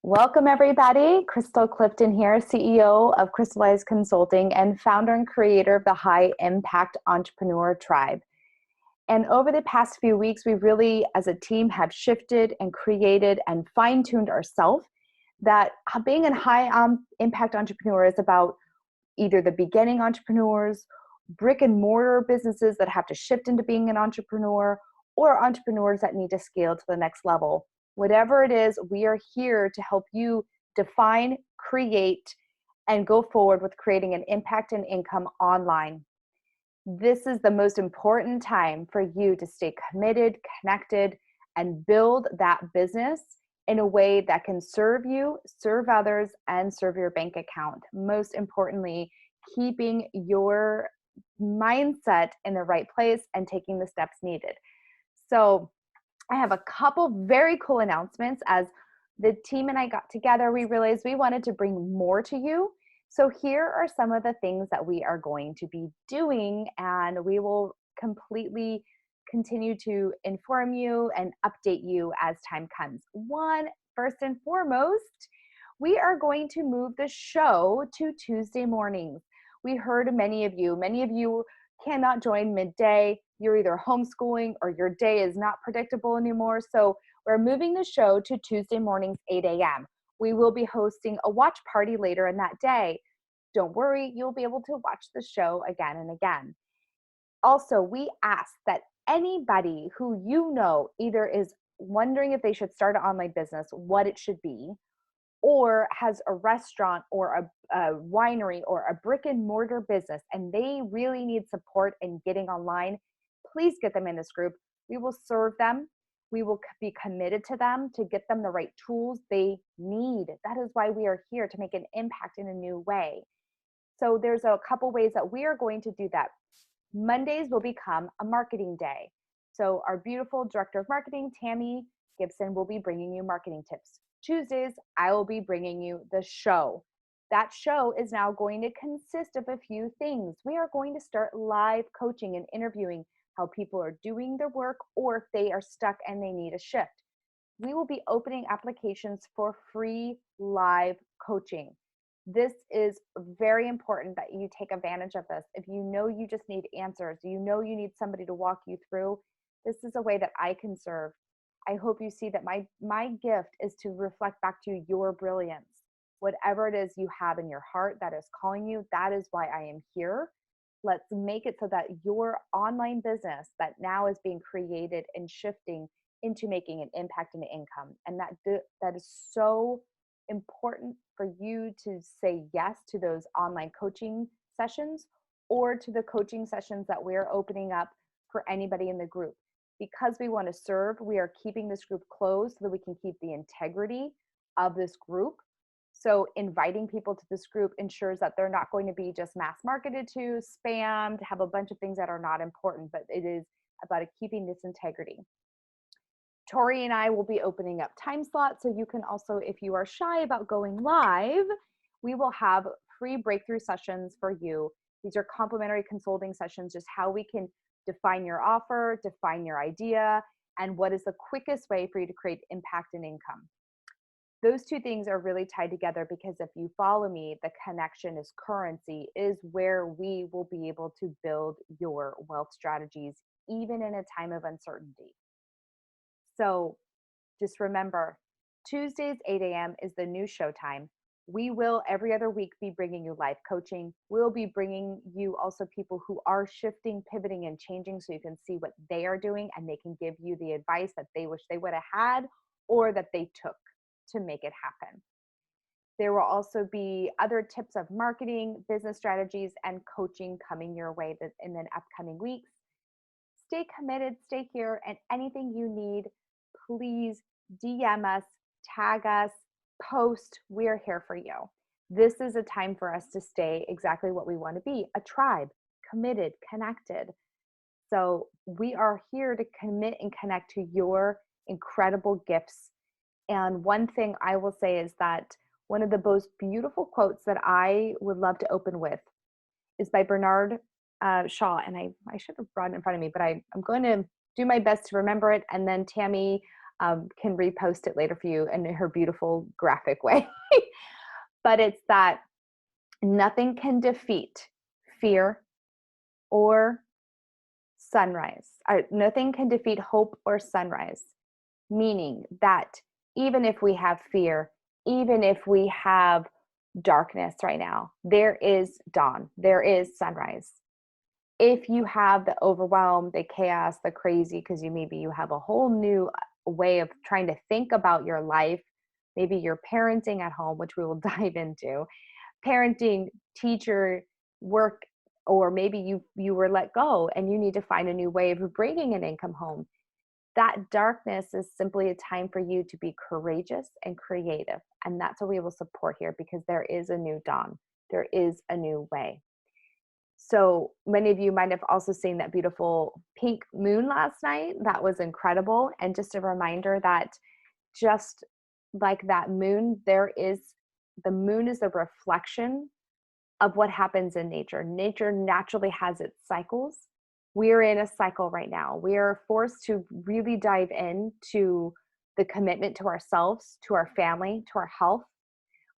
Welcome, everybody. Chrystal Clifton here, CEO of Crystallized Consulting and founder and creator of the High Impact Entrepreneur Tribe. And over the past few weeks, we really, as a team, have shifted and created and fine-tuned ourselves that being a high impact entrepreneur is about either the beginning entrepreneurs, brick and mortar businesses that have to shift into being an entrepreneur, or entrepreneurs that need to scale to the next level. Whatever it is, we are here to help you define, create, and go forward with creating an impact and income online. This is the most important time for you to stay committed, connected, and build that business in a way that can serve you, serve others, and serve your bank account. Most importantly, keeping your mindset in the right place and taking the steps needed. So I have a couple very cool announcements. As the team and I got together, we realized we wanted to bring more to you. So here are some of the things that we are going to be doing, and we will completely continue to inform you and update you as time comes. One, first and foremost, we are going to move the show to Tuesday mornings. We heard many of you cannot join midday. You're either homeschooling or your day is not predictable anymore. So we're moving the show to Tuesday mornings, 8 a.m. We will be hosting a watch party later in that day. Don't worry, you'll be able to watch the show again and again. Also, we ask that anybody who you know either is wondering if they should start an online business, what it should be, or has a restaurant or a winery or a brick and mortar business and they really need support in getting online, please get them in this group. We will serve them. We will be committed to them to get them the right tools they need. That is why we are here, to make an impact in a new way. So there's a couple ways that we are going to do that. Mondays will become a marketing day. So our beautiful director of marketing, Tammy Gibson, will be bringing you marketing tips. Tuesdays, I will be bringing you the show. That show is now going to consist of a few things. We are going to start live coaching and interviewing how people are doing their work, or if they are stuck and they need a shift. We will be opening applications for free live coaching. This is very important that you take advantage of this. If you know you just need answers, you know you need somebody to walk you through, this is a way that I can serve. I hope you see that my gift is to reflect back to you your brilliance. Whatever it is you have in your heart that is calling you, that is why I am here. Let's make it so that your online business that now is being created and shifting into making an impact and income. And that is so important for you to say yes to those online coaching sessions or to the coaching sessions that we're opening up for anybody in the group. Because we want to serve, we are keeping this group closed so that we can keep the integrity of this group. So inviting people to this group ensures that they're not going to be just mass marketed to, spammed, have a bunch of things that are not important, but it is about keeping this integrity. Tori and I will be opening up time slots, so you can also, if you are shy about going live, we will have free breakthrough sessions for you. These are complimentary consulting sessions, just how we can define your offer, define your idea, and what is the quickest way for you to create impact and income. Those two things are really tied together, because if you follow me, the connection is currency, is where we will be able to build your wealth strategies, even in a time of uncertainty. So just remember, Tuesdays, 8 a.m. is the new showtime. We will every other week be bringing you live coaching. We'll be bringing you also people who are shifting, pivoting, and changing, so you can see what they are doing and they can give you the advice that they wish they would have had or that they took to make it happen. There will also be other tips of marketing, business strategies, and coaching coming your way in the upcoming weeks. Stay committed, stay here, and anything you need, please DM us, tag us, post. We're here for you. This is a time for us to stay exactly what we want to be, a tribe, committed, connected. So we are here to commit and connect to your incredible gifts. And one thing I will say is that one of the most beautiful quotes that I would love to open with is by Bernard Shaw. And I should have brought it in front of me, but I'm going to do my best to remember it. And then Tammy can repost it later for you in her beautiful graphic way. But it's that nothing can defeat fear or sunrise. Nothing can defeat hope or sunrise, meaning that even if we have fear, even if we have darkness right now, there is dawn, there is sunrise. If you have the overwhelm, the chaos, the crazy, because maybe you have a whole new way of trying to think about your life, maybe you're parenting at home, which we will dive into, parenting, teacher, work, or maybe you were let go and you need to find a new way of bringing an income home. That darkness is simply a time for you to be courageous and creative. And that's what we will support here, because there is a new dawn. There is a new way. So many of you might have also seen that beautiful pink moon last night. That was incredible. And just a reminder that just like that moon, the moon is a reflection of what happens in nature. Nature naturally has its cycles. We're in a cycle right now. We are forced to really dive into the commitment to ourselves, to our family, to our health.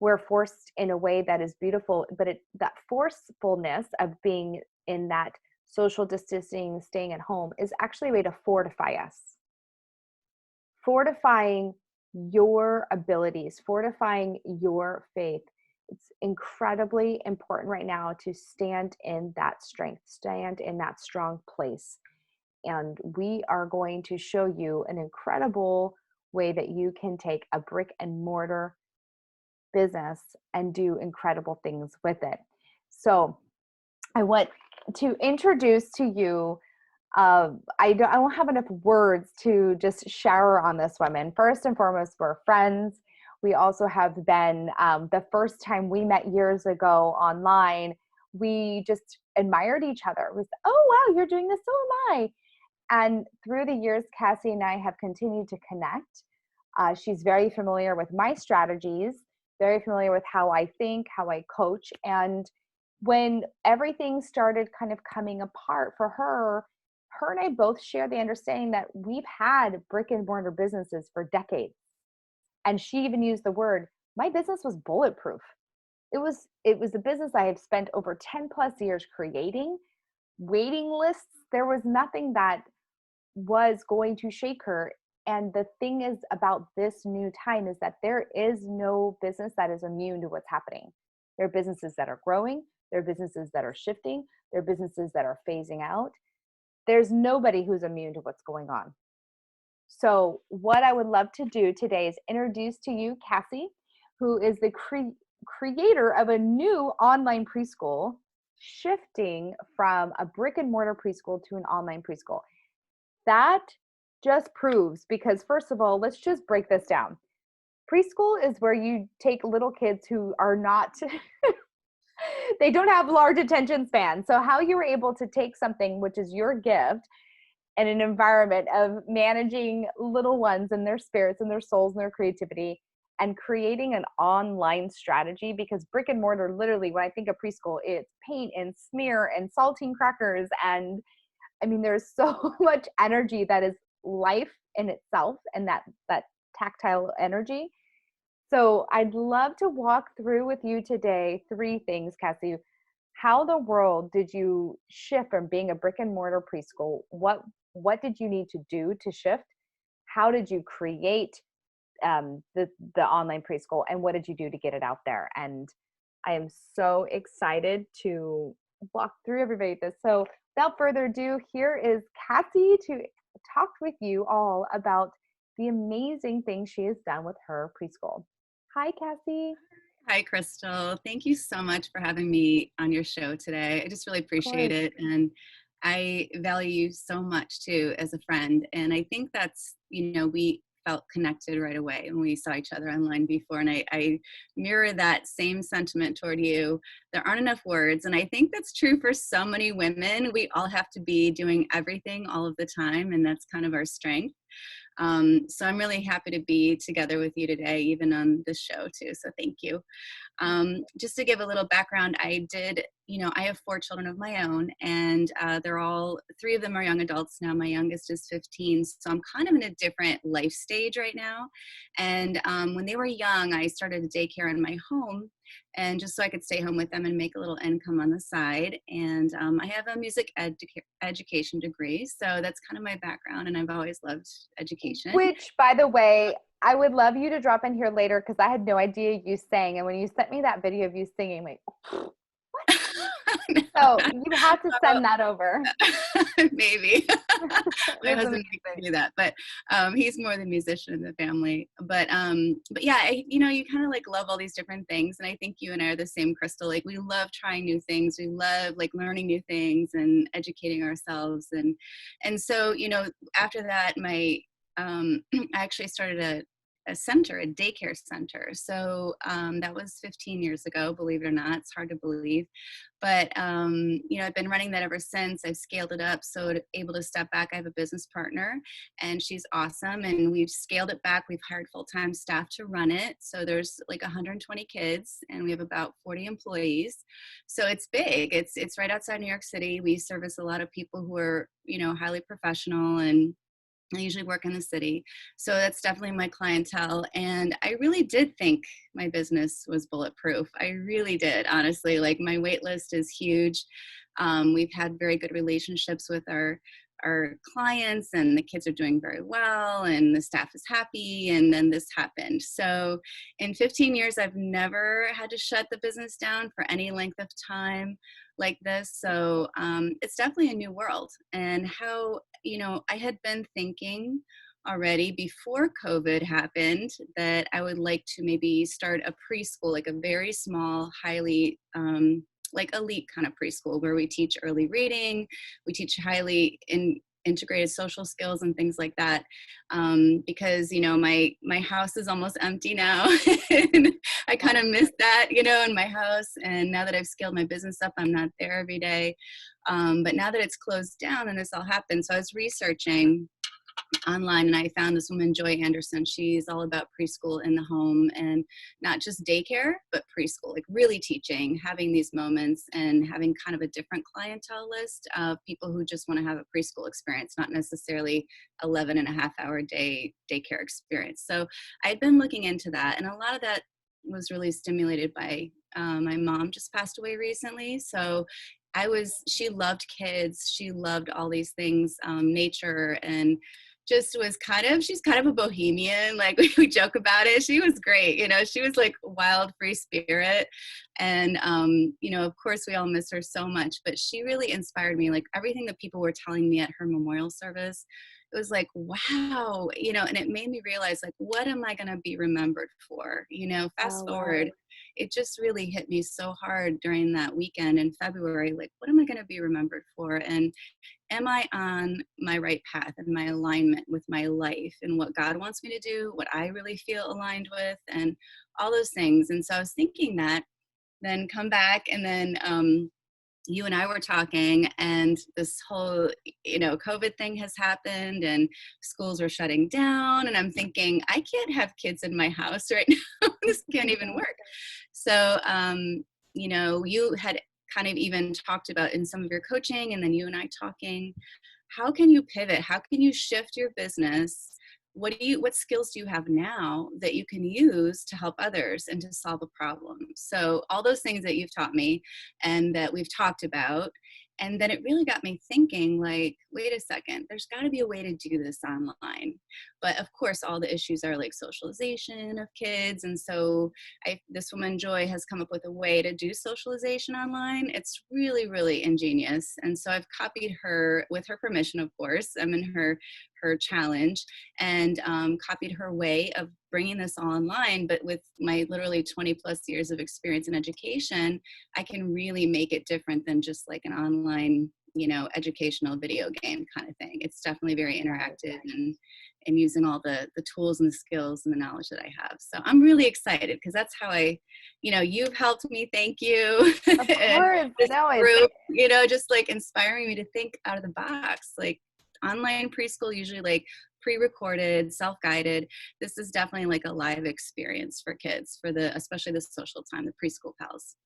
We're forced in a way that is beautiful, but that forcefulness of being in that social distancing, staying at home, is actually a way to fortify us. Fortifying your abilities, fortifying your faith. It's incredibly important right now to stand in that strength, stand in that strong place. And we are going to show you an incredible way that you can take a brick and mortar business and do incredible things with it. So I want to introduce to you, I don't have enough words to just shower on this woman. First and foremost, we're friends. We also have been, the first time we met years ago online, we just admired each other. It was, oh, wow, you're doing this, so am I. And through the years, Cassie and I have continued to connect. She's very familiar with my strategies, very familiar with how I think, how I coach. And when everything started kind of coming apart for her and I both share the understanding that we've had brick and mortar businesses for decades. And she even used the word, my business was bulletproof. It was a business I had spent over 10 plus years creating, waiting lists. There was nothing that was going to shake her. And the thing is about this new time is that there is no business that is immune to what's happening. There are businesses that are growing. There are businesses that are shifting. There are businesses that are phasing out. There's nobody who's immune to what's going on. So what I would love to do today is introduce to you Cassie, who is the creator of a new online preschool, shifting from a brick and mortar preschool to an online preschool. That just proves, because first of all, let's just break this down. Preschool is where you take little kids who are not, they don't have large attention spans. So how you were able to take something, which is your gift, and an environment of managing little ones and their spirits and their souls and their creativity, and creating an online strategy, because brick and mortar, literally, when I think of preschool, it's paint and smear and saltine crackers. And I mean, there's so much energy that is life in itself, and that tactile energy. So I'd love to walk through with you today 3 things, Cassie. How the world did you shift from being a brick and mortar preschool? What did you need to do to shift? How did you create the online preschool, and what did you do to get it out there? And I am so excited to walk through everybody this. So without further ado, here is Cassie to talk with you all about the amazing things she has done with her preschool. Hi, Cassie. Hi, Chrystal. Thank you so much for having me on your show today. I just really appreciate it. And I value you so much too as a friend. And I think that's, we felt connected right away when we saw each other online before. And I mirror that same sentiment toward you. There aren't enough words. And I think that's true for so many women. We all have to be doing everything all of the time. And that's kind of our strength. So I'm really happy to be together with you today, even on this show too. So thank you. Just to give a little background, I have 4 children of my own, and three of them are young adults now. My youngest is 15, so I'm kind of in a different life stage right now. And when they were young, I started a daycare in my home, and just so I could stay home with them and make a little income on the side. And I have a music education degree, so that's kind of my background, and I've always loved education. Which, by the way, I would love you to drop in here later because I had no idea you sang. And when you sent me that video of you singing, like, what? So you have to send that over. Maybe. My husband amazing. can do that, but he's more the musician in the family. But yeah, you kind of like love all these different things, and I think you and I are the same, Chrystal. Like we love trying new things. We love like learning new things and educating ourselves, and so after that, I actually started a center, a daycare center. So that was 15 years ago, believe it or not. It's hard to believe. But, I've been running that ever since. I've scaled it up. So able to step back, I have a business partner and she's awesome. And we've scaled it back. We've hired full-time staff to run it. So there's like 120 kids and we have about 40 employees. So it's big. It's right outside New York City. We service a lot of people who are, highly professional, and I usually work in the city. So that's definitely my clientele. And I really did think my business was bulletproof. I really did, honestly. Like my wait list is huge. We've had very good relationships with our clients, and the kids are doing very well, and the staff is happy. And then this happened. So in 15 years, I've never had to shut the business down for any length of time like this. So it's definitely a new world. And how, I had been thinking already before COVID happened that I would like to maybe start a preschool, like a very small, highly like elite kind of preschool where we teach early reading, we teach highly integrated social skills and things like that. Because my house is almost empty now. And I kind of miss that, in my house. And now that I've scaled my business up, I'm not there every day. But now that it's closed down and this all happened, so I was researching online and I found this woman, Joy Anderson. She's all about preschool in the home, and not just daycare, but preschool, like really teaching, having these moments and having kind of a different clientele list of people who just want to have a preschool experience, not necessarily 11 and a half hour day daycare experience. So I'd been looking into that, and a lot of that was really stimulated by my mom just passed away recently. So she loved kids. She loved all these things, nature, and just she's kind of a bohemian. Like we joke about it. She was great. She was like a wild, free spirit. And, of course we all miss her so much, but she really inspired me. Like everything that people were telling me at her memorial service, it was like, wow, and it made me realize, like, what am I going to be remembered for? Fast forward, it just really hit me so hard during that weekend in February. Like, what am I going to be remembered for? And am I on my right path and my alignment with my life and what God wants me to do, what I really feel aligned with, and all those things. And so I was thinking that, then come back, and then you and I were talking, and this whole, COVID thing has happened and schools are shutting down. And I'm thinking, I can't have kids in my house right now. This can't even work. So, you had kind of even talked about in some of your coaching, and then you and I talking, how can you pivot? How can you shift your business? What skills do you have now that you can use to help others and to solve a problem? So all those things that you've taught me and that we've talked about. And then it really got me thinking, like, wait a second, there's got to be a way to do this online. But of course, all the issues are like socialization of kids. And so this woman, Joy, has come up with a way to do socialization online. It's really, really ingenious. And so I've copied her, with her permission, of course. I'm in her challenge, and copied her way of bringing this all online. But with my literally 20 plus years of experience in education, I can really make it different than just like an online, educational video game kind of thing. It's definitely very interactive and using all the tools and the skills and the knowledge that I have. So I'm really excited because that's how you've helped me. Thank you. Of course. This group, just like inspiring me to think out of the box. Like online preschool usually like pre-recorded, self-guided. This is definitely like a live experience for kids, for especially the social time, the preschool pals.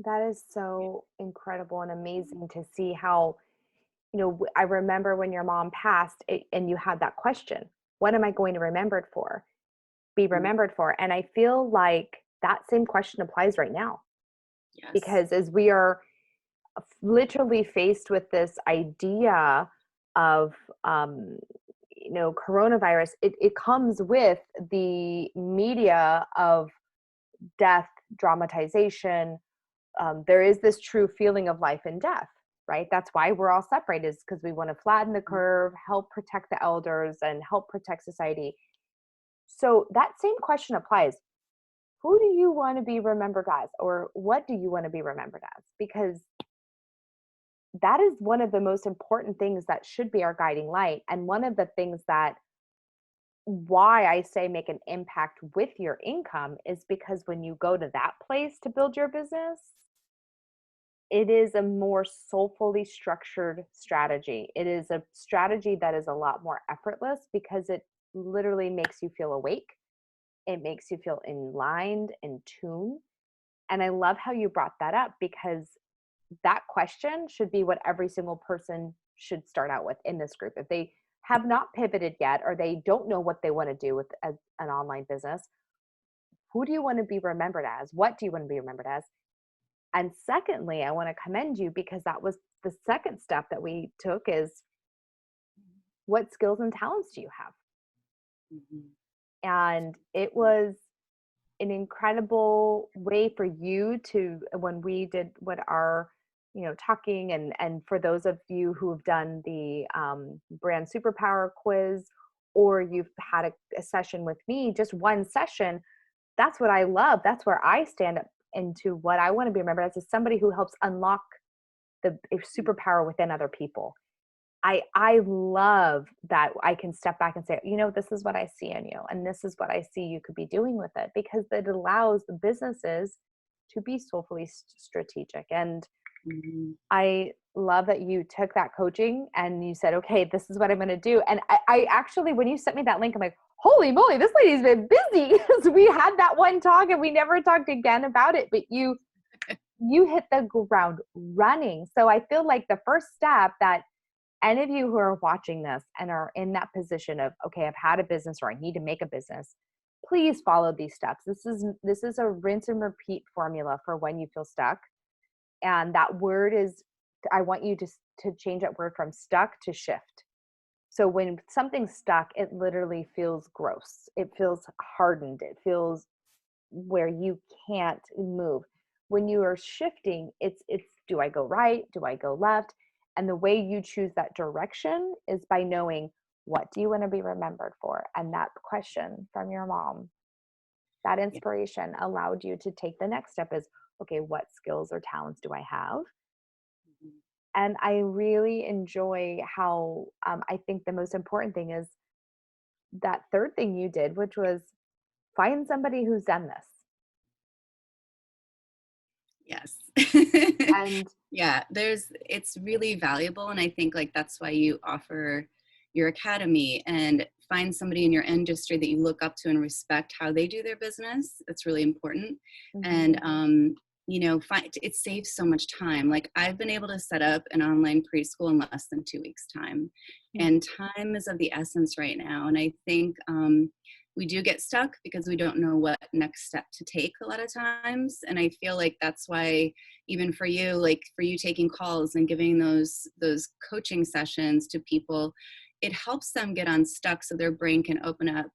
That is so incredible and amazing to see how, I remember when your mom passed and you had that question, what am I going to be Mm. remembered for? And I feel like that same question applies right now, Yes. because as we are literally faced with this idea of, coronavirus, it comes with the media of death, dramatization. There is this true feeling of life and death, right? That's why we're all separated, is because we want to flatten the curve, help protect the elders, and help protect society. So that same question applies. Who do you want to be remembered as, or what do you want to be remembered as? Because that is one of the most important things that should be our guiding light. And one of the things that, why I say make an impact with your income, is because when you go to that place to build your business, it is a more soulfully structured strategy. It is a strategy that is a lot more effortless, because it literally makes you feel awake. It makes you feel in line, in tune. And I love how you brought that up, because that question should be what every single person should start out with in this group. If they have not pivoted yet, or they don't know what they want to do with an online business, who do you want to be remembered as? What do you want to be remembered as? And secondly, I want to commend you, because that was the second step that we took, is what skills and talents do you have? Mhm. And it was an incredible way for you to, when we did what our, talking, and for those of you who have done the brand superpower quiz, or you've had a session with me, just one session, that's what I love. That's where I stand up into what I want to be remembered as somebody who helps unlock the superpower within other people. I love that I can step back and say, this is what I see in you, and this is what I see you could be doing with it, because it allows the businesses to be soulfully strategic. And Mhm. I love that you took that coaching and you said, okay, this is what I'm going to do. And I actually, when you sent me that link, I'm like, holy moly, this lady's been busy, because we had that one talk and we never talked again about it. But you hit the ground running. So I feel like the first step that any of you who are watching this and are in that position of, okay, I've had a business, or I need to make a business, please follow these steps. This is a rinse and repeat formula for when you feel stuck. And that word is, I want you to change that word from stuck to shift. So when something's stuck, it literally feels gross. It feels hardened. It feels where you can't move. When you are shifting, it's do I go right? Do I go left? And the way you choose that direction is by knowing, what do you want to be remembered for? And that question from your mom, that Yeah. inspiration allowed you to take the next step, is, okay, what skills or talents do I have? Mhm. And I really enjoy how, I think the most important thing is that third thing you did, which was find somebody who's done this. Yes. And Yeah, it's really valuable. And I think like that's why you offer your academy, and find somebody in your industry that you look up to and respect how they do their business. That's really important. And, mhm, it saves so much time. Like I've been able to set up an online preschool in less than 2 weeks time. mm, And time is of the essence right now. And I think, we do get stuck because we don't know what next step to take a lot of times. And I feel like that's why, even for you, like for you taking calls and giving those coaching sessions to people, it helps them get unstuck so their brain can open up.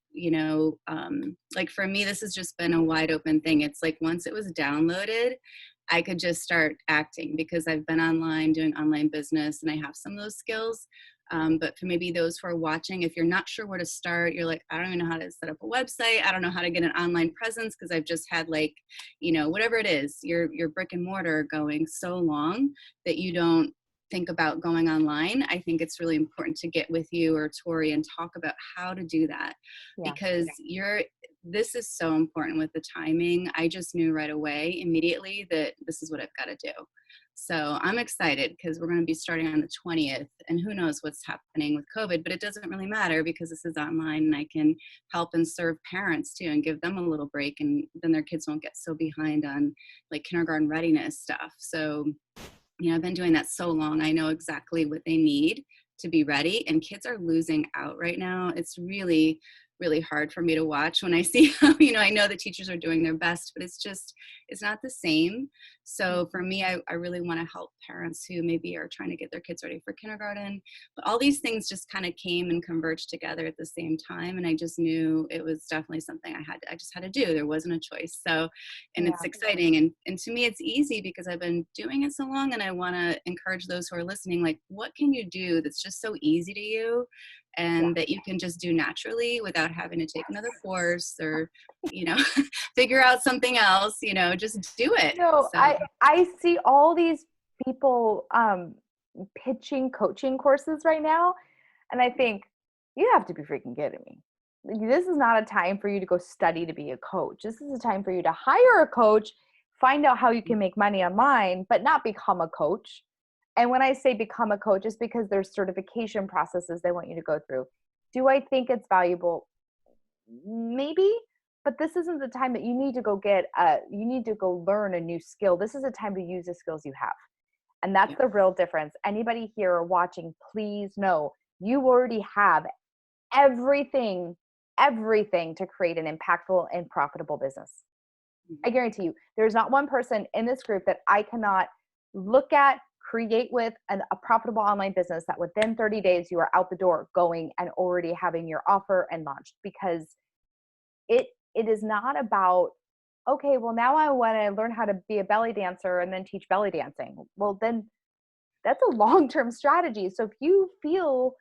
Like for me, this has just been a wide open thing. It's like once it was downloaded, I could just start acting, because I've been online doing online business and I have some of those skills. But for maybe those who are watching, if you're not sure where to start, you're like, I don't even know how to set up a website. I don't know how to get an online presence, because I've just had like, whatever it is, your brick and mortar going so long that you don't think about going online. I think it's really important to get with you or Tori and talk about how to do that, yeah, because this is so important with the timing. I just knew right away, immediately, that this is what I've got to do. So I'm excited because we're going to be starting on the 20th, and who knows what's happening with COVID, but it doesn't really matter because this is online and I can help and serve parents too and give them a little break, and then their kids won't get so behind on like kindergarten readiness stuff. So, I've been doing that so long. I know exactly what they need to be ready, and kids are losing out right now. It's really, really hard for me to watch when I see how, I know the teachers are doing their best, but it's not the same. So for me, I really want to help parents who maybe are trying to get their kids ready for kindergarten, but all these things just kind of came and converged together at the same time. And I just knew it was definitely something I just had to do. There wasn't a choice. So, and Yeah. it's exciting. And to me, it's easy because I've been doing it so long, and I want to encourage those who are listening, like, what can you do that's just so easy to you and that you can just do naturally without having to take another course or, figure out something else, just do it. No, So I see all these people pitching coaching courses right now, and I think, you have to be freaking kidding me. This is not a time for you to go study to be a coach. This is a time for you to hire a coach, find out how you can make money online, but not become a coach. And when I say become a coach, it's because there's certification processes they want you to go through. Do I think it's valuable? Maybe, but this isn't the time that you need to you need to go learn a new skill. This is a time to use the skills you have. And that's the real difference. Anybody here watching, please know you already have everything to create an impactful and profitable business. I guarantee you, there's not one person in this group that I cannot look at, create with a profitable online business that within 30 days you are out the door going and already having your offer and launched. Because it is not about, okay, well, now I want to learn how to be a belly dancer and then teach belly dancing. Well, then that's a long-term strategy. So if you feel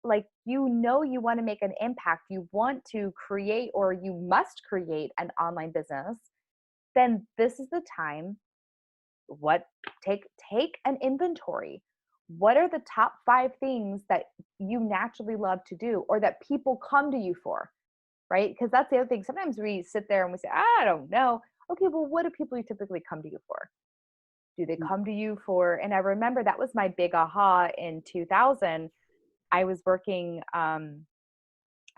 like you want to make an impact, you want to create, or you must create an online business, then this is the time. Take an inventory. What are the top 5 things that you naturally love to do, or that people come to you for? Right? Because that's the other thing. Sometimes we sit there and we say, I don't know. Okay, well, what do people typically come to you for? Do they come to you for, and I remember that was my big aha in 2000. I was working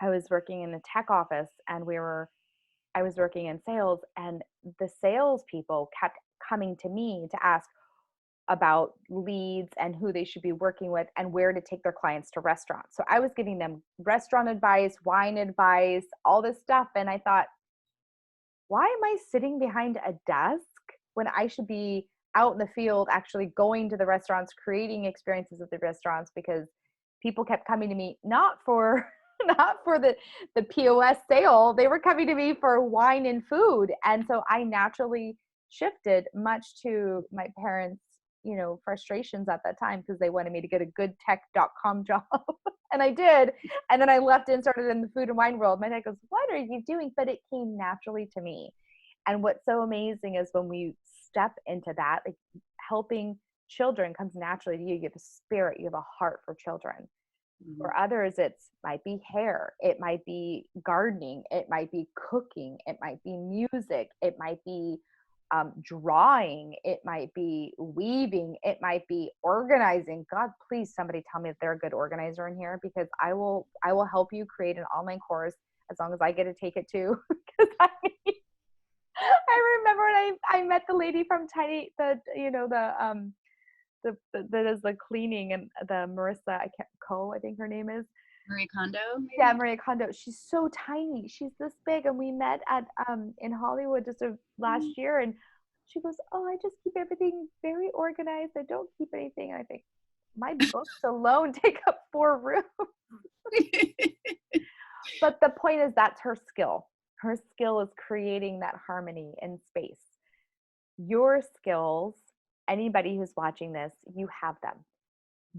in a tech office, and I was working in sales, and the sales people kept coming to me to ask about leads and who they should be working with and where to take their clients to restaurants. So I was giving them restaurant advice, wine advice, all this stuff. And I thought, why am I sitting behind a desk when I should be out in the field, actually going to the restaurants, creating experiences at the restaurants? Because people kept coming to me, not for the POS sale. They were coming to me for wine and food. And so I naturally shifted, much to my parents' frustrations at that time, because they wanted me to get a good tech.com job. And I did. And then I left and started in the food and wine world. My dad goes, what are you doing? But it came naturally to me. And what's so amazing is when we step into that, like, helping children comes naturally to you. You have a spirit, you have a heart for children. For others, might be hair, it might be gardening, it might be cooking, it might be music, it might be drawing, it might be weaving, it might be organizing. God, please, somebody tell me if they're a good organizer in here, because I will help you create an online course as long as I get to take it too. Because I remember when I met the lady from Tiny, that is the cleaning, and the Marissa, I think her name is Marie Kondo. Maybe? Yeah, Maria Kondo. She's so tiny. She's this big, and we met at in Hollywood just last year, and she goes, "Oh, I just keep everything very organized. I don't keep anything." And I think, my books alone take up 4 rooms. But the point is, that's her skill. Her skill is creating that harmony in space. Your skills, anybody who's watching this, you have them.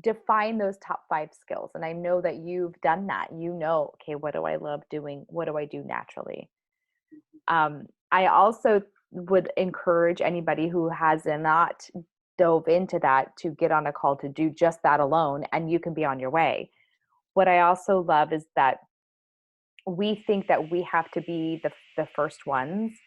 Define those top 5 skills. And I know that you've done that. Okay, what do I love doing? What do I do naturally? I also would encourage anybody who has not dove into that to get on a call to do just that alone, and you can be on your way. What I also love is that we think that we have to be the first ones.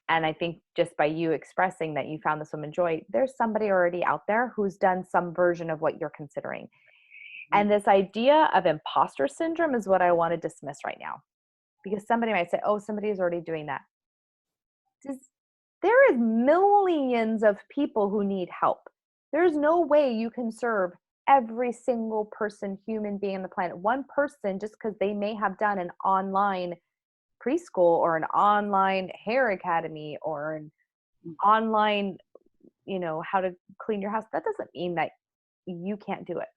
And I think just by you expressing that you found this woman joy, there's somebody already out there who's done some version of what you're considering. And this idea of imposter syndrome is what I want to dismiss right now, because somebody might say, oh, somebody is already doing that. There is millions of people who need help. There's no way you can serve every single person, human being on the planet. One person, just because they may have done an online preschool or an online hair academy or an online, how to clean your house, that doesn't mean that you can't do it.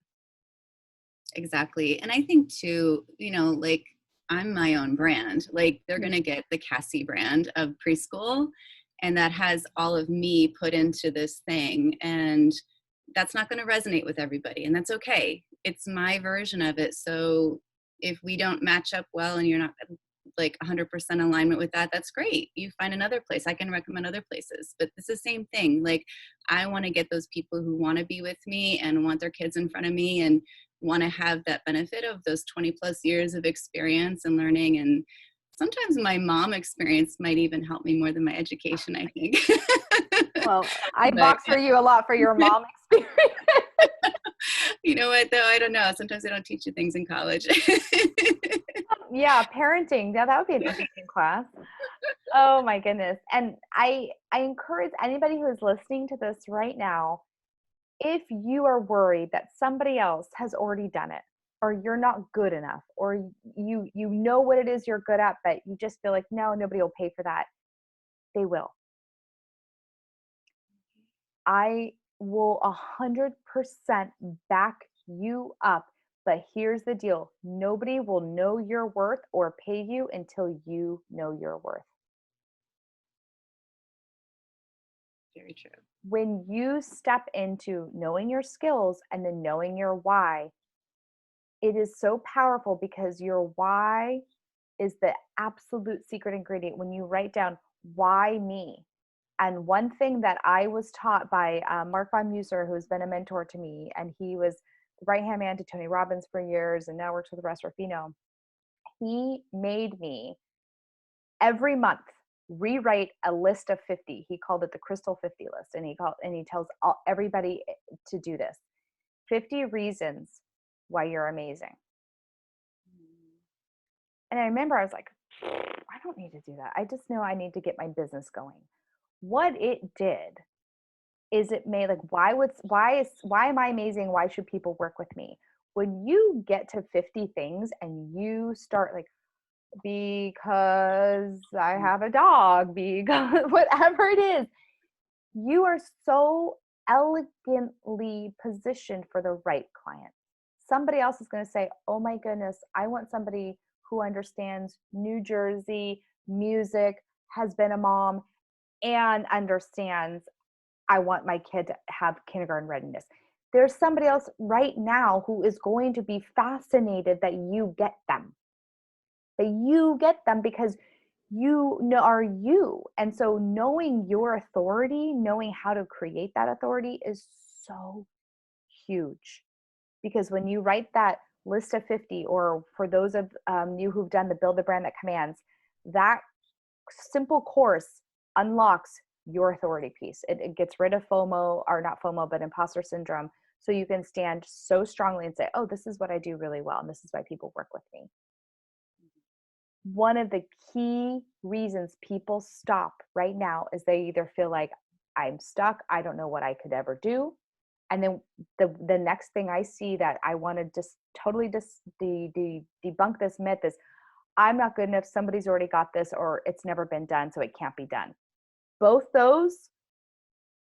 Exactly. And I think too, like I'm my own brand. Like they're going to get the Cassie brand of preschool, and that has all of me put into this thing. And that's not going to resonate with everybody. And that's okay. It's my version of it. So if we don't match up well and you're not like 100% alignment with that, that's great. You find another place. I can recommend other places, but it's the same thing. Like I want to get those people who want to be with me and want their kids in front of me and want to have that benefit of those 20 plus years of experience and learning. And sometimes my mom experience might even help me more than my education, I think. Well, I box for you a lot for your mom experience. You know what, though? I don't know. Sometimes they don't teach you things in college. Yeah, parenting. Yeah, that would be an interesting class. Oh my goodness. And I encourage anybody who is listening to this right now, if you are worried that somebody else has already done it, or you're not good enough, or you know what it is you're good at, but you just feel like, no, nobody will pay for that. They will. I will 100% back you up. But here's the deal. Nobody will know your worth or pay you until you know your worth. Very true. When you step into knowing your skills and then knowing your why, it is so powerful because your why is the absolute secret ingredient. When you write down, why me? And one thing that I was taught by Mark Von Muser, who's been a mentor to me, and he was the right-hand man to Tony Robbins for years and now works with Russ Ruffino. He made me every month rewrite a list of 50. He called it the Chrystal 50 list. And he tells everybody to do this. 50 reasons why you're amazing. And I remember I was like, I don't need to do that. I just know I need to get my business going. What it did is it made like, why am I amazing? Why should people work with me? When you get to 50 things and you start like, because I have a dog, because whatever it is, you are so elegantly positioned for the right client. Somebody else is going to say, oh my goodness, I want somebody who understands New Jersey music, has been a mom, and understands I want my kid to have kindergarten readiness. There's somebody else right now who is going to be fascinated that you get them. That you get them because you are you. And so knowing your authority, knowing how to create that authority is so huge. Because when you write that list of 50, or for those of you who've done the Build a Brand That Commands, that simple course unlocks your authority piece. It gets rid of FOMO, or not FOMO, but imposter syndrome. So you can stand so strongly and say, oh, this is what I do really well. And this is why people work with me. One of the key reasons people stop right now is they either feel like I'm stuck, I don't know what I could ever do. And then the next thing I see that I want to just totally debunk this myth is, I'm not good enough, somebody's already got this, or it's never been done, so it can't be done. Both those,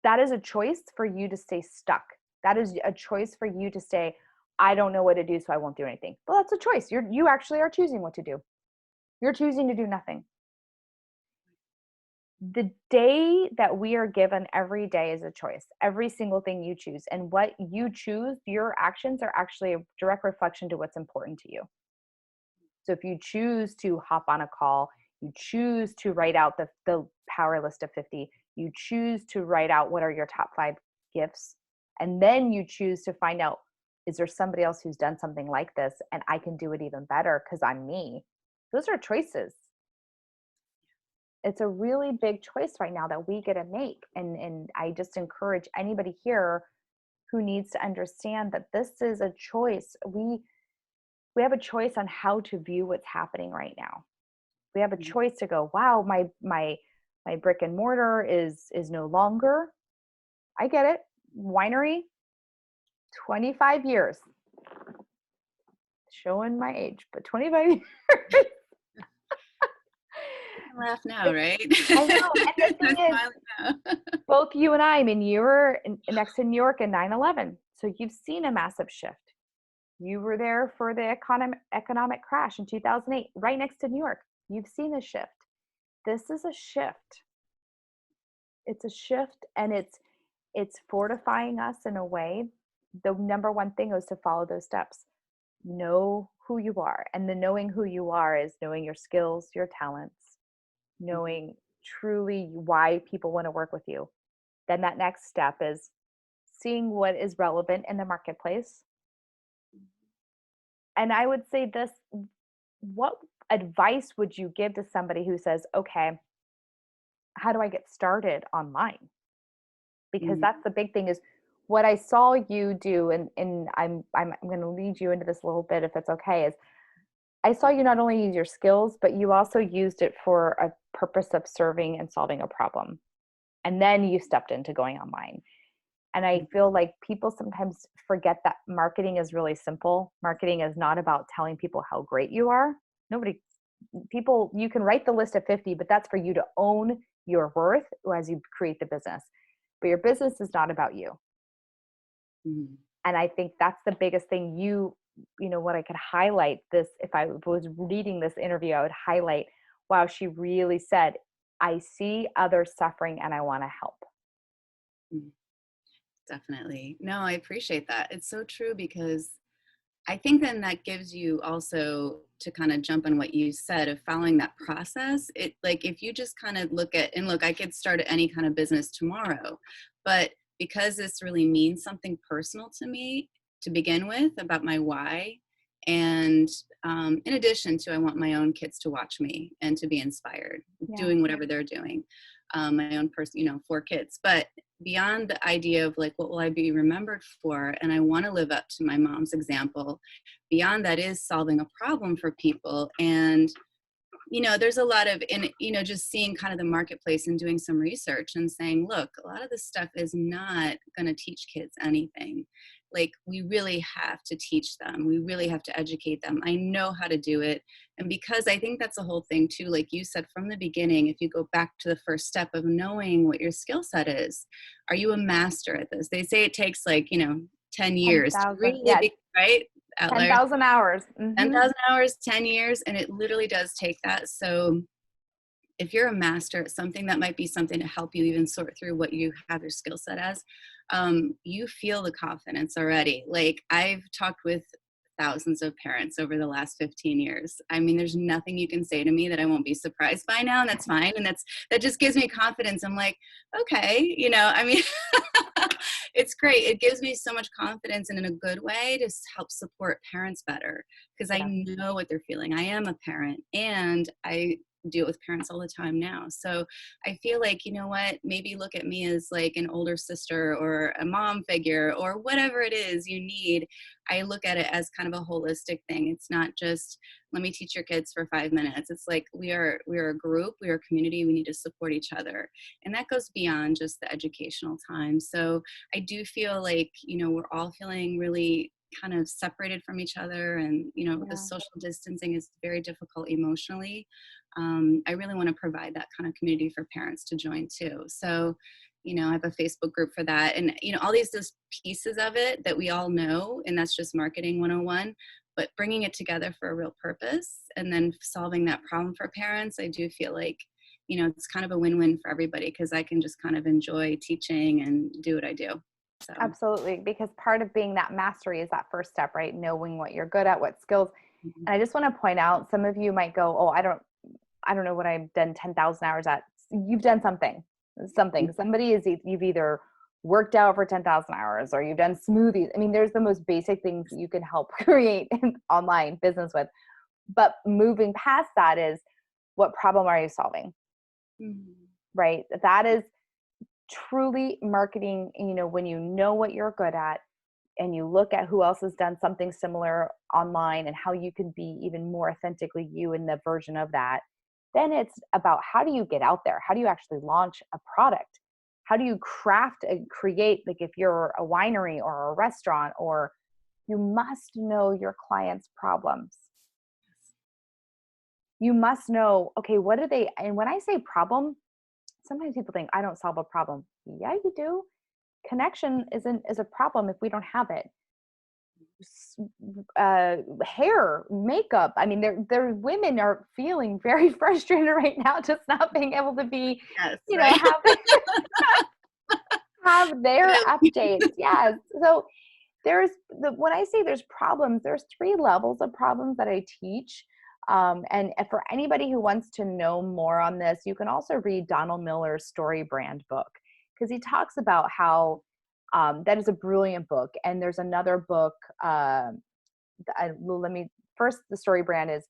that is a choice for you to stay stuck. That is a choice for you to say, I don't know what to do, so I won't do anything. Well, that's a choice. You actually are choosing what to do. You're choosing to do nothing. The day that we are given every day is a choice. Every single thing you choose. And what you choose, your actions are actually a direct reflection to what's important to you. So if you choose to hop on a call, you choose to write out the power list of 50, you choose to write out what are your top 5 gifts, and then you choose to find out, is there somebody else who's done something like this and I can do it even better because I'm me? Those are choices. it's a really big choice right now that we get to make. And I just encourage anybody here who needs to understand that this is a choice. We have a choice on how to view what's happening right now. We have a choice to go, wow, my brick and mortar is no longer. I get it. Winery, 25 years. Showing my age, but 25 years. Laugh now, right? I know. And the thing is, both you and I mean, you were next to New York in 9/11. So you've seen a massive shift. You were there for the economic crash in 2008, right next to New York. You've seen a shift. This is a shift. It's a shift, and it's fortifying us in a way. The number one thing is to follow those steps. Know who you are. And the knowing who you are is knowing your skills, your talents, knowing truly why people want to work with you. Then that next step is seeing what is relevant in the marketplace. And I would say this, what advice would you give to somebody who says, okay, how do I get started online? Because that's the big thing is what I saw you do, and I'm going to lead you into this a little bit if it's okay, is I saw you not only use your skills, but you also used it for a purpose of serving and solving a problem. And then you stepped into going online. And I feel like people sometimes forget that marketing is really simple. Marketing is not about telling people how great you are. You can write the list of 50, but that's for you to own your worth as you create the business. But your business is not about you. Mm-hmm. And I think that's the biggest thing. You know, what I could highlight this, if I was reading this interview, I would highlight, wow, she really said, I see others suffering and I want to help. Definitely. No, I appreciate that. It's so true, because I think then that gives you also, to kind of jump on what you said of following that process. It, like, if you just kind of look, I could start any kind of business tomorrow, but because this really means something personal to me to begin with about my why. And in addition to, I want my own kids to watch me and to be inspired, doing whatever they're doing. My own person, 4 kids, but beyond the idea of like, what will I be remembered for? And I want to live up to my mom's example. Beyond that is solving a problem for people. And, there's a lot of, just seeing kind of the marketplace and doing some research and saying, look, a lot of this stuff is not going to teach kids anything. Like, we really have to teach them. We really have to educate them. I know how to do it. And because I think that's the whole thing too, like you said from the beginning, if you go back to the first step of knowing what your skill set is, are you a master at this? They say it takes 10 years to really be, right? 10,000 hours. Mm-hmm. 10,000 hours, 10 years. And it literally does take that. So if you're a master at something, that might be something to help you even sort through what you have your skill set as. You feel the confidence already. Like, I've talked with thousands of parents over the last 15 years. I mean, there's nothing you can say to me that I won't be surprised by now, and that's fine. And that just gives me confidence. I'm like, okay, it's great. It gives me so much confidence, and in a good way, to help support parents better, because I know what they're feeling. I am a parent, and I deal with parents all the time now. So I feel like, you know what, maybe look at me as like an older sister or a mom figure or whatever it is you need. I look at it as kind of a holistic thing. It's not just, let me teach your kids for 5 minutes. It's like, we are a group, we are a community, we need to support each other. And that goes beyond just the educational time. So I do feel like, we're all feeling really kind of separated from each other, and the social distancing is very difficult emotionally. I really want to provide that kind of community for parents to join too. So, I have a Facebook group for that, and all these just pieces of it that we all know, and that's just marketing 101, but bringing it together for a real purpose and then solving that problem for parents. I do feel like, it's kind of a win-win for everybody, because I can just kind of enjoy teaching and do what I do. So. Absolutely. Because part of being that mastery is that first step, right? Knowing what you're good at, what skills. Mm-hmm. And I just want to point out, some of you might go, oh, I don't know what I've done 10,000 hours at. You've done something. You've either worked out for 10,000 hours or you've done smoothies. I mean, there's the most basic things you can help create an online business with. But moving past that is, what problem are you solving? Mhm. right? That is truly marketing, when you know what you're good at and you look at who else has done something similar online and how you can be even more authentically you in the version of that, then it's about how do you get out there? How do you actually launch a product? How do you craft and create, like if you're a winery or a restaurant, or you must know your clients' problems. You must know, okay, what are they? And when I say problem, sometimes people think I don't solve a problem. Yeah, you do. Connection is a problem if we don't have it. Hair, makeup. I mean, there women are feeling very frustrated right now, just not being able to be, Yes, right. have their updates. Yes. So there's when I say there's problems, there's three levels of problems that I teach. And for anybody who wants to know more on this, you can also read Donald Miller's Story Brand book, because he talks about how that is a brilliant book. And there's another book. Let me first, the Story Brand is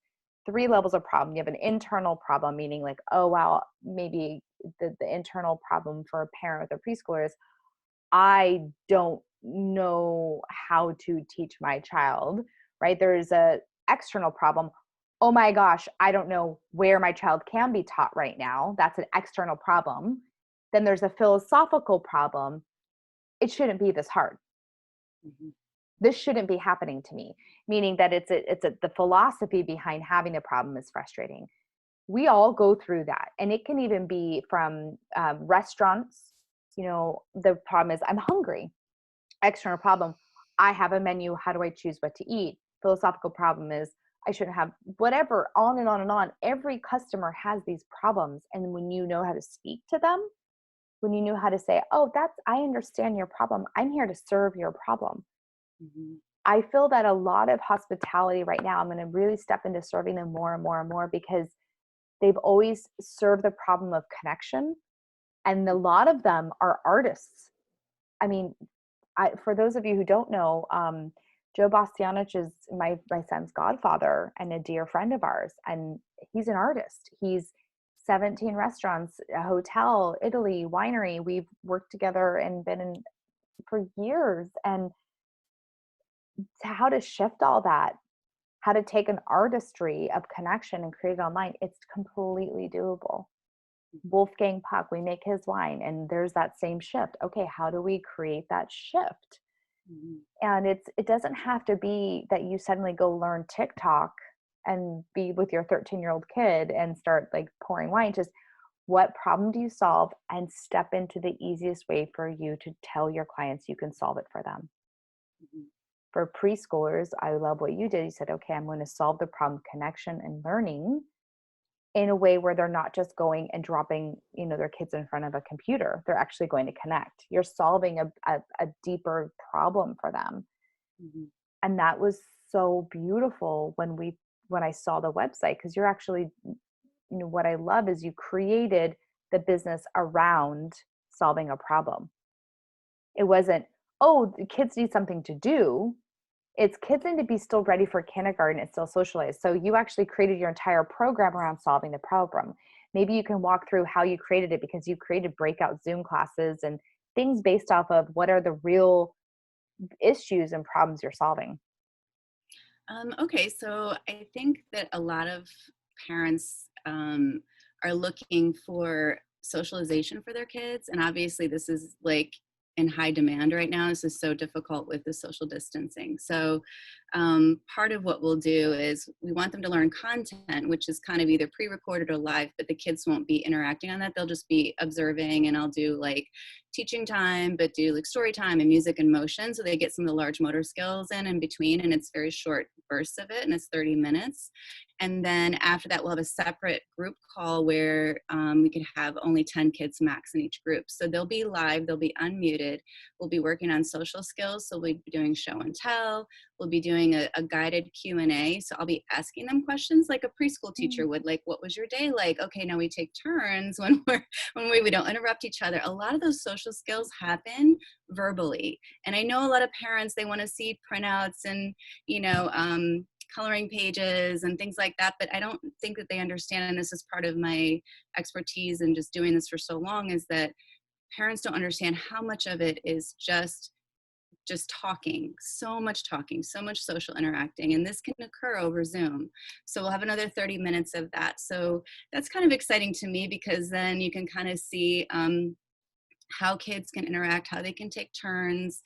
three levels of problem. You have an internal problem, meaning like, oh, wow, maybe the internal problem for a parent with a preschooler is, I don't know how to teach my child, right? There's a external problem. Oh my gosh, I don't know where my child can be taught right now. That's an external problem. Then there's a philosophical problem. It shouldn't be this hard. Mhm. This shouldn't be happening to me, meaning that the philosophy behind having a problem is frustrating. We all go through that. And it can even be from restaurants. The problem is I'm hungry. External problem, I have a menu. How do I choose what to eat? Philosophical problem is I shouldn't have, whatever, on and on and on. Every customer has these problems. And when you know how to speak to them, when you know how to say, oh, I understand your problem. I'm here to serve your problem. Mhm. I feel that a lot of hospitality right now, I'm going to really step into serving them more and more and more, because they've always served the problem of connection. And a lot of them are artists. I mean, for those of you who don't know, Joe Bastianich is my son's godfather and a dear friend of ours. And he's an artist. He's 17 restaurants, a hotel, Italy, winery. We've worked together and been in for years. And how to shift all that, how to take an artistry of connection and create it online, it's completely doable. Wolfgang Puck, we make his wine, and there's that same shift. Okay, how do we create that shift? Mhm. And it doesn't have to be that you suddenly go learn TikTok and be with your 13-year-old kid and start like pouring wine. Just what problem do you solve, and step into the easiest way for you to tell your clients you can solve it for them. Mhm. For preschoolers, I love what you did. You said, okay, I'm going to solve the problem connection and learning in a way where they're not just going and dropping, their kids in front of a computer. They're actually going to connect. You're solving a deeper problem for them. Mhm. And that was so beautiful when I saw the website, because you're actually, what I love is you created the business around solving a problem. It wasn't, oh, the kids need something to do. It's kids need to be still ready for kindergarten and still socialize. So you actually created your entire program around solving the problem. Maybe you can walk through how you created it, because you created breakout Zoom classes and things based off of what are the real issues and problems you're solving. Okay, so I think that a lot of parents are looking for socialization for their kids, and obviously this is like in high demand right now. This is so difficult with the social distancing. So part of what we'll do is we want them to learn content, which is kind of either pre-recorded or live, but the kids won't be interacting on that. They'll just be observing, and I'll do like teaching time, but do like story time and music and motion. So they get some of the large motor skills in between, and it's very short bursts of it, and it's 30 minutes. And then after that, we'll have a separate group call where we could have only 10 kids max in each group. So they'll be live, they'll be unmuted. We'll be working on social skills. So we'll be doing show and tell. We'll be doing a guided Q&A. So I'll be asking them questions like a preschool teacher would, like, what was your day like? Okay, now we take turns when we don't interrupt each other. A lot of those social skills happen verbally. And I know a lot of parents, they want to see printouts and, coloring pages and things like that. But I don't think that they understand, and this is part of my expertise and just doing this for so long, is that parents don't understand how much of it is just talking, so much talking, so much social interacting, and this can occur over Zoom. So we'll have another 30 minutes of that. So that's kind of exciting to me, because then you can kind of see how kids can interact, how they can take turns,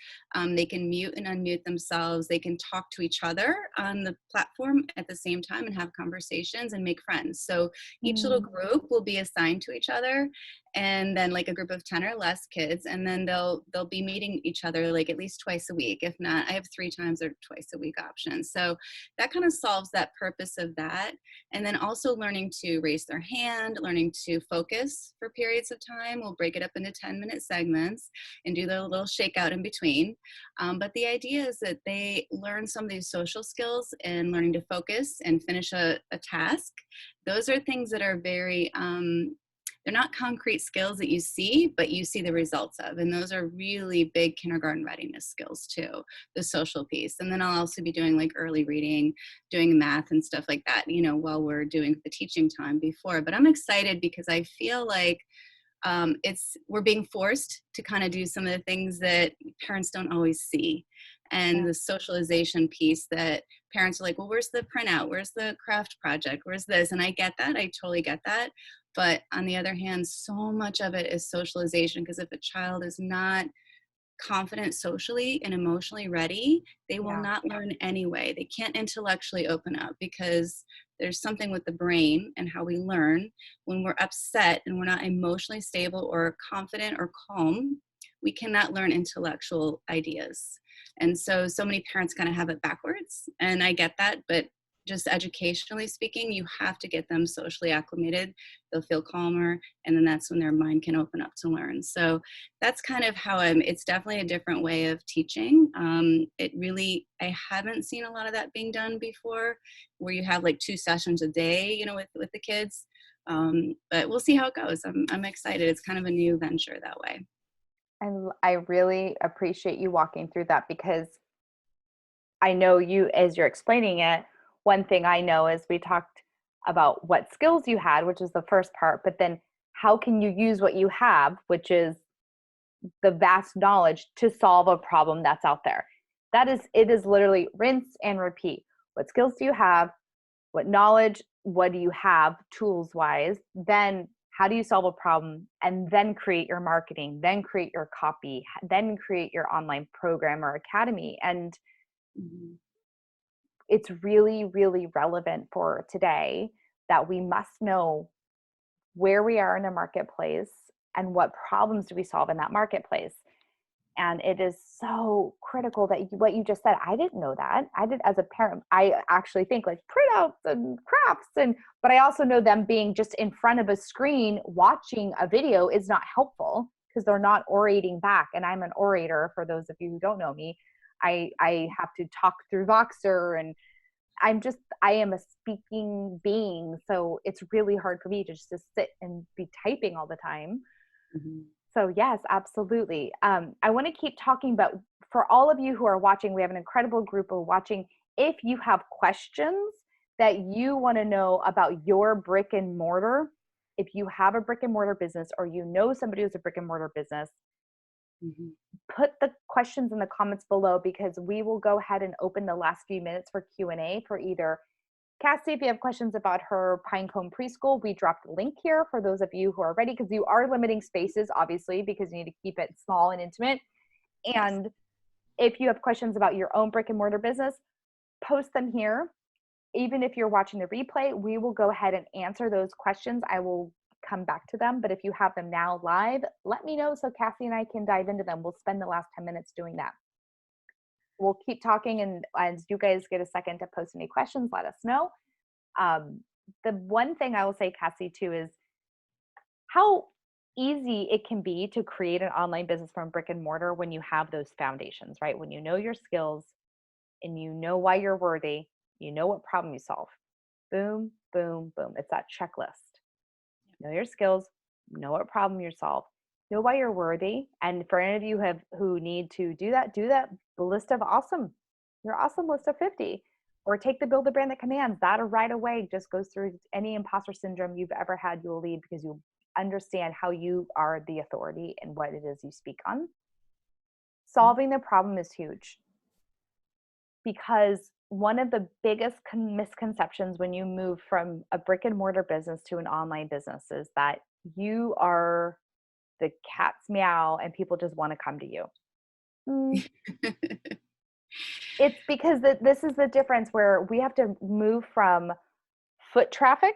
they can mute and unmute themselves, they can talk to each other on the platform at the same time and have conversations and make friends. So each little group will be assigned to each other, and then like a group of 10 or less kids, and then they'll be meeting each other like at least twice a week. If not, I have 3 times or twice a week options. So that kind of solves that purpose of that. And then also learning to raise their hand, learning to focus for periods of time. We'll break it up into 10-minute segments and do the little shakeout in between. But the idea is that they learn some of these social skills and learning to focus and finish a task. Those are things that are very, they're not concrete skills that you see, but you see the results of. And those are really big kindergarten readiness skills too, the social piece. And then I'll also be doing like early reading, doing math and stuff like that, you know, while we're doing the teaching time before. But I'm excited because I feel like we're being forced to kind of do some of the things that parents don't always see. And the socialization piece that parents are like, well, where's the printout? Where's the craft project? Where's this? And I get that. I totally get that. But on the other hand, so much of it is socialization, because if a child is not confident socially and emotionally ready, they will not learn anyway. They can't intellectually open up, because there's something with the brain and how we learn. When we're upset and we're not emotionally stable or confident or calm, we cannot learn intellectual ideas. And so many parents kind of have it backwards, and I get that, but just educationally speaking, you have to get them socially acclimated. They'll feel calmer, and then that's when their mind can open up to learn. So that's kind of how it's definitely a different way of teaching. I haven't seen a lot of that being done before, where you have like 2 sessions a day, you know, with the kids. But we'll see how it goes. I'm excited. It's kind of a new venture that way. And I really appreciate you walking through that, because I know you, as you're explaining it, one thing I know is we talked about what skills you had, which is the first part, but then how can you use what you have, which is the vast knowledge, to solve a problem that's out there. It is literally rinse and repeat. What skills do you have? What knowledge, what do you have tools wise? Then how do you solve a problem? And then create your marketing, then create your copy, then create your online program or academy. And it's really, really relevant for today that we must know where we are in a marketplace and what problems do we solve in that marketplace. And it is so critical that what you just said, I didn't know that. I did, as a parent, I actually think like printouts and crafts, but I also know them being just in front of a screen watching a video is not helpful, because they're not orating back. And I'm an orator, for those of you who don't know me. I have to talk through Voxer, and I am a speaking being. So it's really hard for me to just to sit and be typing all the time. So yes, absolutely. I want to keep talking, but for all of you who are watching, we have an incredible group of watching. If you have questions that you want to know about your brick and mortar, if you have a brick and mortar business, or you know somebody who's a brick and mortar business, put the questions in the comments below, because we will go ahead and open the last few minutes for Q&A for either Cassie. If you have questions about her Pinecone preschool, we dropped a link here for those of you who are ready, because you are limiting spaces, obviously, because you need to keep it small and intimate. And if you have questions about your own brick and mortar business, post them here. Even if you're watching the replay, we will go ahead and answer those questions. I will come back to them, but if you have them now live, let me know so Cassie and I can dive into them. We'll spend the last 10 minutes doing that. We'll keep talking, and as you guys get a second to post any questions, let us know. The one thing I will say, Cassie, too, is how easy it can be to create an online business from brick and mortar when you have those foundations, right? When you know your skills and you know why you're worthy, you know what problem you solve. Boom, boom, boom. It's that checklist. Know your skills, know what problem you solve, know why you're worthy. And for any of you who need to do that list of your awesome list of 50. or take the build a brand that commands. That right away just goes through any imposter syndrome you've ever had. You will leave because you understand how you are the authority and what it is you speak on. Solving the problem is huge, because one of the biggest misconceptions when you move from a brick and mortar business to an online business is that you are the cat's meow and people just want to come to you. It's because this is the difference where we have to move from foot traffic,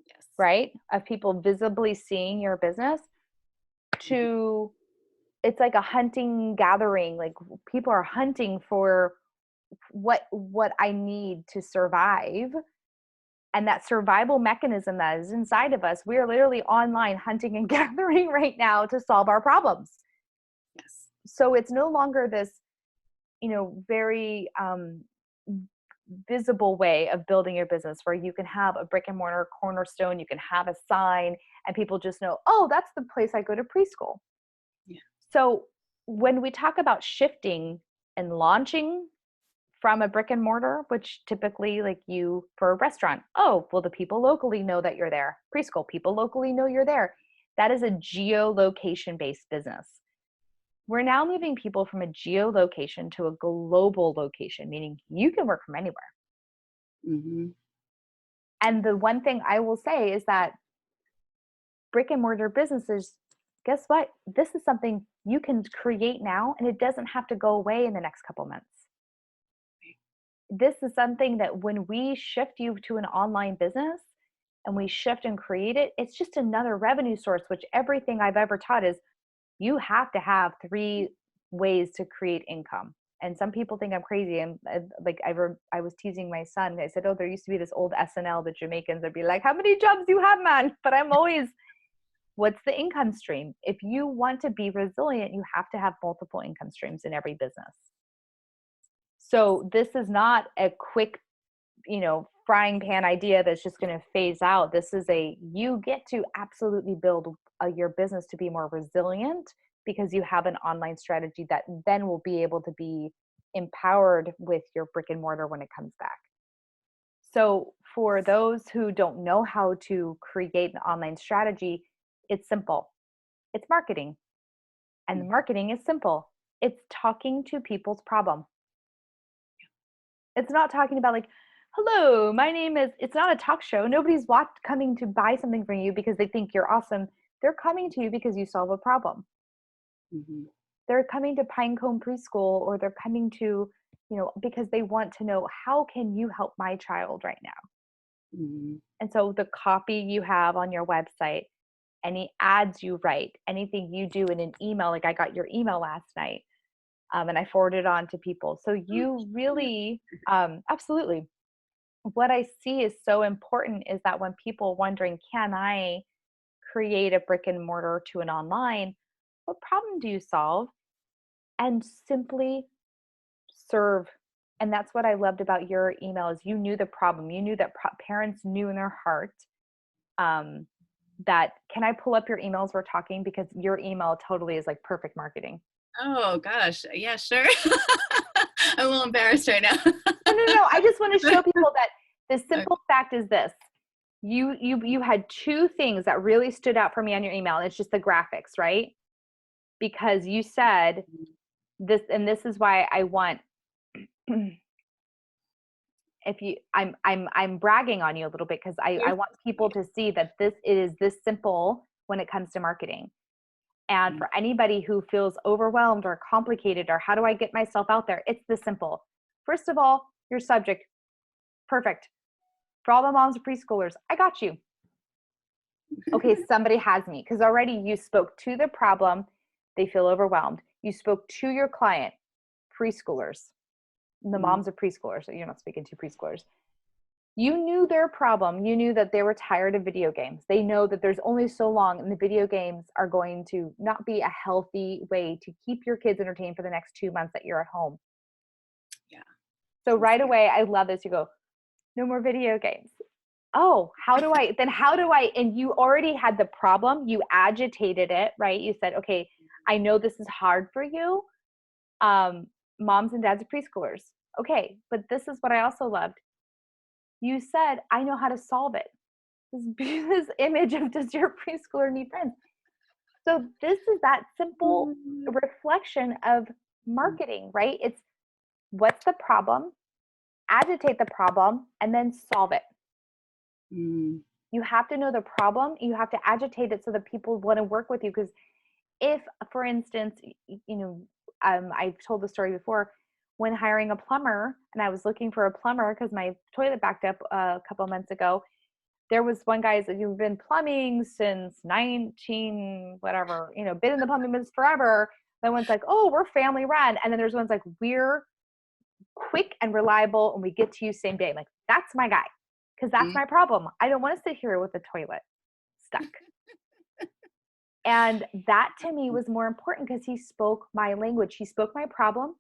Yes. right, of people visibly seeing your business, to it's like a hunting gathering. Like people are hunting for what I need to survive. And that survival mechanism that is inside of us, we are literally online hunting and gathering right now to solve our problems. Yes. So it's no longer this, very visible way of building your business where you can have a brick and mortar cornerstone, you can have a sign, and people just know, oh, that's the place I go to preschool. Yeah. So when we talk about shifting and launching from a brick and mortar, which typically like you for a restaurant, oh, well, the people locally know that you're there. Preschool, people locally know you're there. That is a geolocation based business. We're now moving people from a geolocation to a global location, meaning you can work from anywhere. Mm-hmm. And the one thing I will say is that brick and mortar businesses, guess what? This is something you can create now, and it doesn't have to go away in the next couple months. This is something that when we shift you to an online business and we shift and create it, it's just another revenue source, which everything I've ever taught is you have to have 3 ways to create income. And some people think I'm crazy. And like I was teasing my son. I said, oh, there used to be this old SNL, the Jamaicans would be like, how many jobs do you have, man? But I'm always, what's the income stream? If you want to be resilient, you have to have multiple income streams in every business. So this is not a quick, frying pan idea that's just going to phase out. This is you get to absolutely build your business to be more resilient because you have an online strategy that then will be able to be empowered with your brick and mortar when it comes back. So for those who don't know how to create an online strategy, it's simple. It's marketing. And the marketing is simple. It's talking to people's problem. It's not talking about like, hello, my name is, it's not a talk show. Nobody's coming to buy something from you because they think you're awesome. They're coming to you because you solve a problem. Mm-hmm. They're coming to Pinecone Preschool, or they're coming to, because they want to know, how can you help my child right now? Mm-hmm. And so the copy you have on your website, any ads you write, anything you do in an email, like I got your email last night, and I forwarded on to people. So you really, absolutely. What I see is so important is that when people are wondering, can I create a brick and mortar to an online, what problem do you solve? And simply serve. And that's what I loved about your email is you knew the problem. You knew that parents knew in their heart that, can I pull up your emails we're talking? Because your email totally is like perfect marketing. Oh gosh, yeah, sure. I'm a little embarrassed right now. No. I just want to show people that the simple fact is this. You had 2 things that really stood out for me on your email. And it's just the graphics, right? Because you said this, and this is why I want, I'm bragging on you a little bit because I want people to see that this is this simple when it comes to marketing. And for anybody who feels overwhelmed or complicated, or how do I get myself out there? It's this simple. First of all, your subject, perfect. For all the moms of preschoolers, I got you. Okay, somebody has me, because already you spoke to the problem. They feel overwhelmed. You spoke to your client, preschoolers, the moms of preschoolers. So you're not speaking to preschoolers. You knew their problem. You knew that they were tired of video games. They know that there's only so long, and the video games are going to not be a healthy way to keep your kids entertained for the next 2 months that you're at home. Yeah. So right away, I love this. You go, no more video games. Oh, how do I, and you already had the problem. You agitated it, right? You said, okay, I know this is hard for you. Moms and dads of preschoolers. Okay, but this is what I also loved. You said, I know how to solve it. This image of, does your preschooler need friends? So this is that simple reflection of marketing, right? It's, what's the problem? Agitate the problem and then solve it. Mm. You have to know the problem. You have to agitate it so that people want to work with you. Because if, for instance, I've told the story before, when hiring a plumber, and I was looking for a plumber because my toilet backed up a couple of months ago. There was one guy that, you've been plumbing since 19 whatever, been in the plumbing business forever. Then one's like, oh, we're family run. And then there's one's like, we're quick and reliable and we get to you same day. I'm like, that's my guy. Because that's my problem. I don't want to sit here with the toilet stuck. And that to me was more important because he spoke my language. He spoke my problem.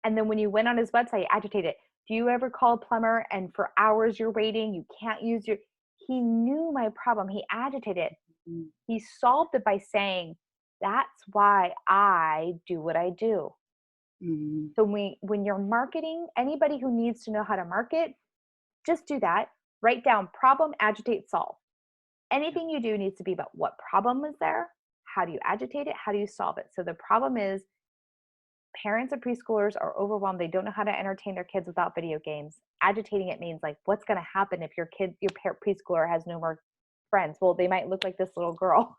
And then when you went on his website, agitated. Do you ever call a plumber and for hours you're waiting? You can't use your. He knew my problem. He agitated. He solved it by saying, that's why I do what I do. Mm-hmm. So when you're marketing, anybody who needs to know how to market, just do that. Write down problem, agitate, solve. Anything you do needs to be about what problem is there, how do you agitate it, how do you solve it. So the problem is parents of preschoolers are overwhelmed. They don't know how to entertain their kids without video games. Agitating it means like, what's going to happen if your preschooler has no more friends? Well, they might look like this little girl.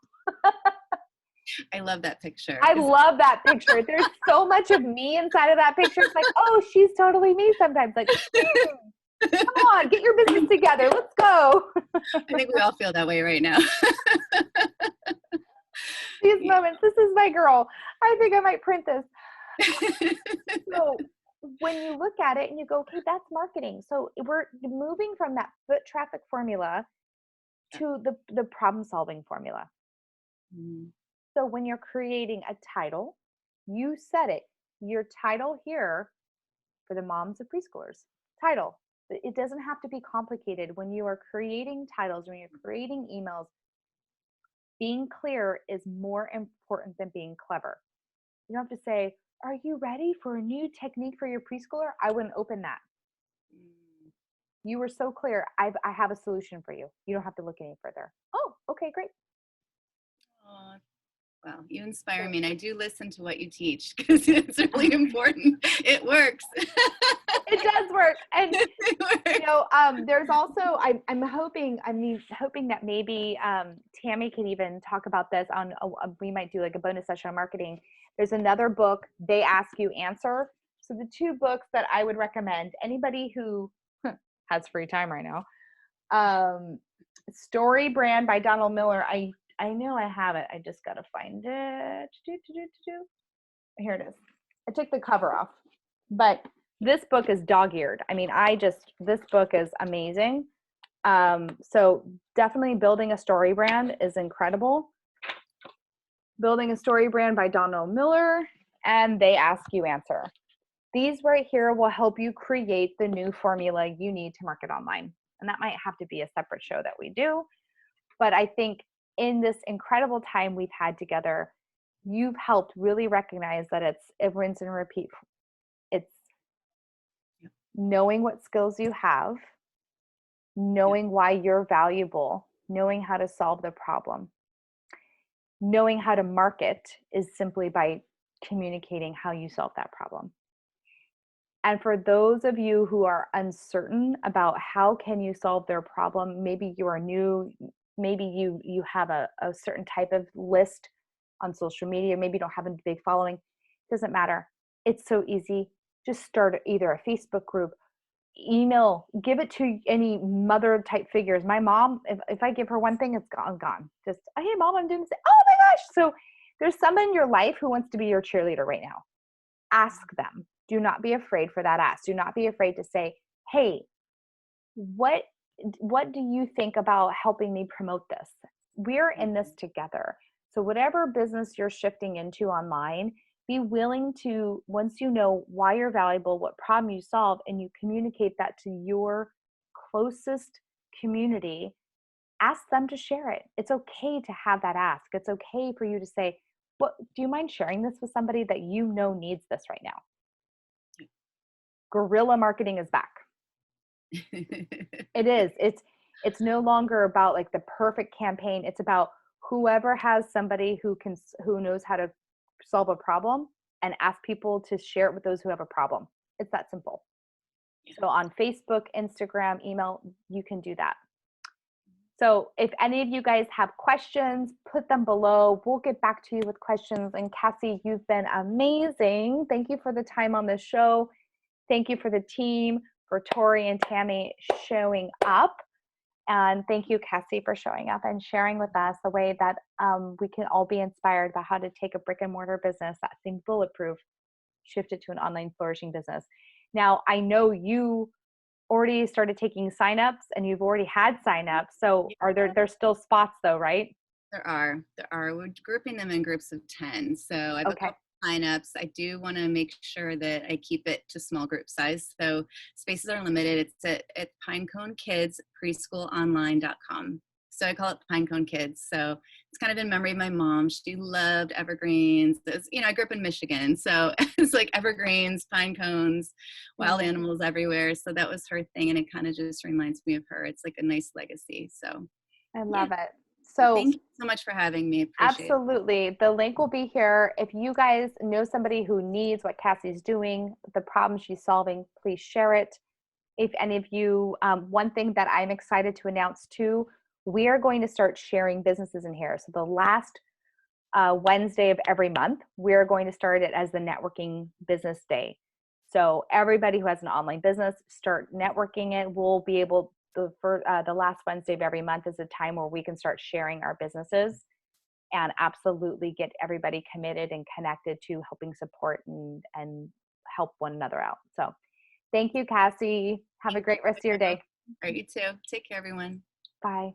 I love that picture. I love that picture. There's so much of me inside of that picture. It's like, oh, she's totally me sometimes. Like, come on, get your business together. Let's go. I think we all feel that way right now. These moments. This is my girl. I think I might print this. So when you look at it and you go, okay, that's marketing. So we're moving from that foot traffic formula to the problem solving formula. So when you're creating a title, you said it, your title here for the moms of preschoolers, title. It doesn't have to be complicated. When you are creating titles, when you're creating emails, being clear is more important than being clever. You don't have to say, are you ready for a new technique for your preschooler? I wouldn't open that. You were so clear. I have a solution for you. You don't have to look any further. Oh, okay, great. Oh, wow, you inspire me. And I do listen to what you teach because it's really important. It works. It does work. And there's also, I'm hoping that maybe Tammy could even talk about this on we might do like a bonus session on marketing. There's another book, They Ask You Answer. So the two books that I would recommend, anybody who has free time right now, Story Brand by Donald Miller. I know I have it. I just got to find it. Here it is. I took the cover off, but this book is dog-eared. I mean, this book is amazing. So definitely Building a Story Brand is incredible. Building a Story Brand by Donald Miller, and They Ask You Answer. These right here will help you create the new formula you need to market online. And that might have to be a separate show that we do. But I think in this incredible time we've had together, you've helped really recognize that it's a rinse and repeat. It's knowing what skills you have, knowing why you're valuable, knowing how to solve the problem. Knowing how to market is simply by communicating how you solve that problem. And for those of you who are uncertain about how can you solve their problem, maybe you are new, maybe you have a certain type of list on social media, maybe you don't have a big following, it doesn't matter. It's so easy. Just start either a Facebook group, email, give it to any mother type figures. My mom, if I give her one thing, it's gone. Just, hey mom, I'm doing this. Oh my gosh. So there's someone in your life who wants to be your cheerleader right now. Ask them. Do not be afraid for that ask. Do not be afraid to say, hey, what do you think about helping me promote this? We're in this together. So whatever business you're shifting into online, be willing to, once you know why you're valuable, what problem you solve, and you communicate that to your closest community, ask them to share it. It's okay to have that ask. It's okay for you to say, what, do you mind sharing this with somebody that you know needs this right now? guerrilla marketing is back. It is. It's no longer about like the perfect campaign. It's about whoever has somebody who knows how to solve a problem and ask people to share it with those who have a problem. It's that simple. So on Facebook, Instagram, email, you can do that. So if any of you guys have questions, put them below. We'll get back to you with questions. And Cassie, you've been amazing. Thank you for the time on the show. Thank you for the team, for Tori and Tammy showing up. And thank you, Cassie, for showing up and sharing with us the way that we can all be inspired by how to take a brick and mortar business that seemed bulletproof, shift it to an online flourishing business. Now, I know you already started taking signups and you've already had signups. So are there's still spots though, right? There are. We're grouping them in groups of 10. So I have a couple signups. I do want to make sure that I keep it to small group size. So spaces are limited. It's at Pinecone Kids preschoolonline.com. So I call it Pinecone Kids. So it's kind of in memory of my mom. She loved evergreens. I grew up in Michigan. So it's like evergreens, pine cones, wild animals everywhere. So that was her thing. And it kind of just reminds me of her. It's like a nice legacy. So I love it. So thank you so much for having me. Appreciate absolutely. The link will be here. If you guys know somebody who needs what Cassie's doing, the problem she's solving, please share it. If any of you, one thing that I'm excited to announce too, we are going to start sharing businesses in here. So the last Wednesday of every month, we're going to start it as the networking business day. So everybody who has an online business, start networking it. We'll be able the last Wednesday of every month is a time where we can start sharing our businesses and absolutely get everybody committed and connected to helping support and help one another out. So thank you, Cassie. Have a great rest of your day. All right, you too. Take care, everyone. Bye.